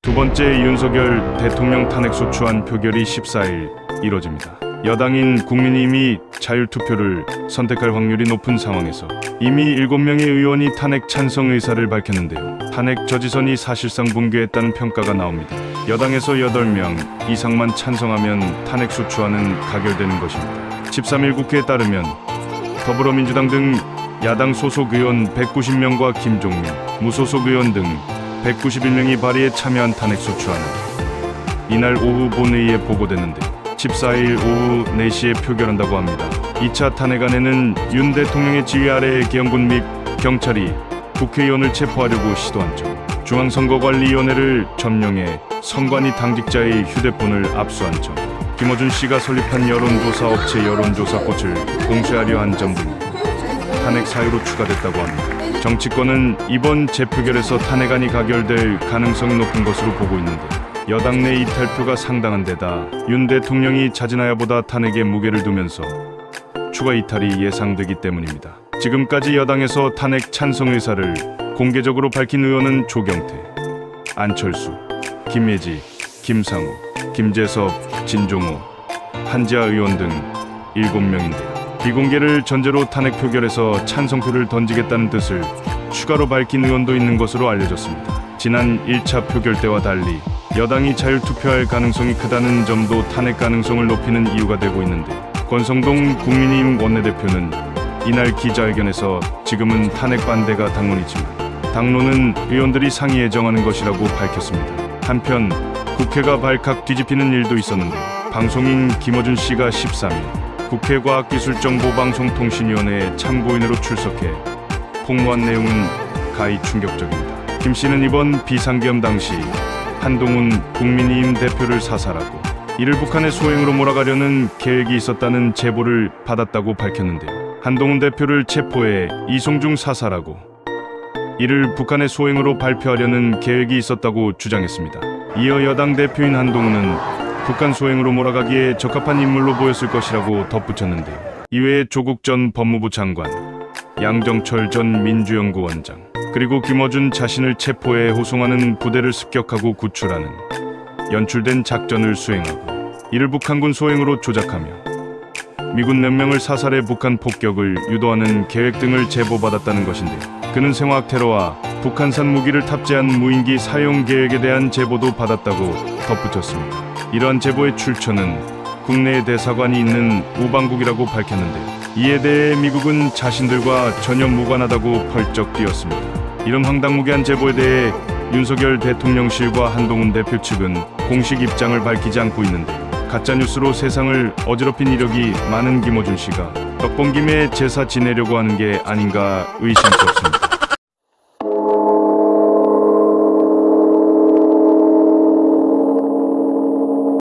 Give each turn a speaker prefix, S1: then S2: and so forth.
S1: 두 번째 윤석열 대통령 탄핵 소추안 표결이 14일 이뤄집니다. 여당인 국민의힘이 자율투표를 선택할 확률이 높은 상황에서 이미 7명의 의원이 탄핵 찬성 의사를 밝혔는데요. 탄핵 저지선이 사실상 붕괴했다는 평가가 나옵니다. 여당에서 8명 이상만 찬성하면 탄핵 소추안은 가결되는 것입니다. 13일 국회에 따르면 더불어민주당 등 야당 소속 의원 190명과 김종민, 무소속 의원 등 191명이 발의에 참여한 탄핵 소추안은 이날 오후 본회의에 보고되는데 14일 오후 4시에 표결한다고 합니다. 2차 탄핵안에는 윤 대통령의 지휘 아래 계엄군 및 경찰이 국회의원을 체포하려고 시도한 점, 중앙선거관리위원회를 점령해 선관위 당직자의 휴대폰을 압수한 점, 김어준 씨가 설립한 여론조사 업체 여론조사꽃을 공수하려 한 점 등이 탄핵 사유로 추가됐다고 합니다. 정치권은 이번 재표결에서 탄핵안이 가결될 가능성이 높은 것으로 보고 있는데 여당 내 이탈표가 상당한 데다 윤 대통령이 자진하야보다 탄핵에 무게를 두면서 추가 이탈이 예상되기 때문입니다. 지금까지 여당에서 탄핵 찬성 의사를 공개적으로 밝힌 의원은 조경태, 안철수, 김예지, 김상우, 김재섭, 진종호, 한지아 의원 등 7명인데요. 비공개를 전제로 탄핵 표결에서 찬성표를 던지겠다는 뜻을 추가로 밝힌 의원도 있는 것으로 알려졌습니다. 지난 1차 표결 때와 달리 여당이 자율투표할 가능성이 크다는 점도 탄핵 가능성을 높이는 이유가 되고 있는데 권성동 국민의힘 원내대표는 이날 기자회견에서 지금은 탄핵 반대가 당론이지만 당론은 의원들이 상의해 정하는 것이라고 밝혔습니다. 한편 국회가 발칵 뒤집히는 일도 있었는데 방송인 김어준 씨가 13일 국회 과학기술정보방송통신위원회에 참고인으로 출석해 폭로한 내용은 가히 충격적입니다. 김 씨는 이번 비상계엄 당시 한동훈 국민의힘 대표를 사살하고 이를 북한의 소행으로 몰아가려는 계획이 있었다는 제보를 받았다고 밝혔는데요. 한동훈 대표를 체포해 이송중 사살하고 이를 북한의 소행으로 발표하려는 계획이 있었다고 주장했습니다. 이어 여당 대표인 한동훈은 북한 소행으로 몰아가기에 적합한 인물로 보였을 것이라고 덧붙였는데요. 이외에 조국 전 법무부 장관, 양정철 전 민주연구원장, 그리고 김어준 자신을 체포해 호송하는 부대를 습격하고 구출하는 연출된 작전을 수행하고 이를 북한군 소행으로 조작하며 미군 몇 명을 사살해 북한 폭격을 유도하는 계획 등을 제보받았다는 것인데요. 그는 생화학 테러와 북한산 무기를 탑재한 무인기 사용 계획에 대한 제보도 받았다고 덧붙였습니다. 이러한 제보의 출처는 국내에 대사관이 있는 우방국이라고 밝혔는데 이에 대해 미국은 자신들과 전혀 무관하다고 펄쩍 뛰었습니다. 이런 황당무계한 제보에 대해 윤석열 대통령실과 한동훈 대표 측은 공식 입장을 밝히지 않고 있는데 가짜뉴스로 세상을 어지럽힌 이력이 많은 김어준 씨가 떡본 김에 제사 지내려고 하는 게 아닌가 의심스럽습니다.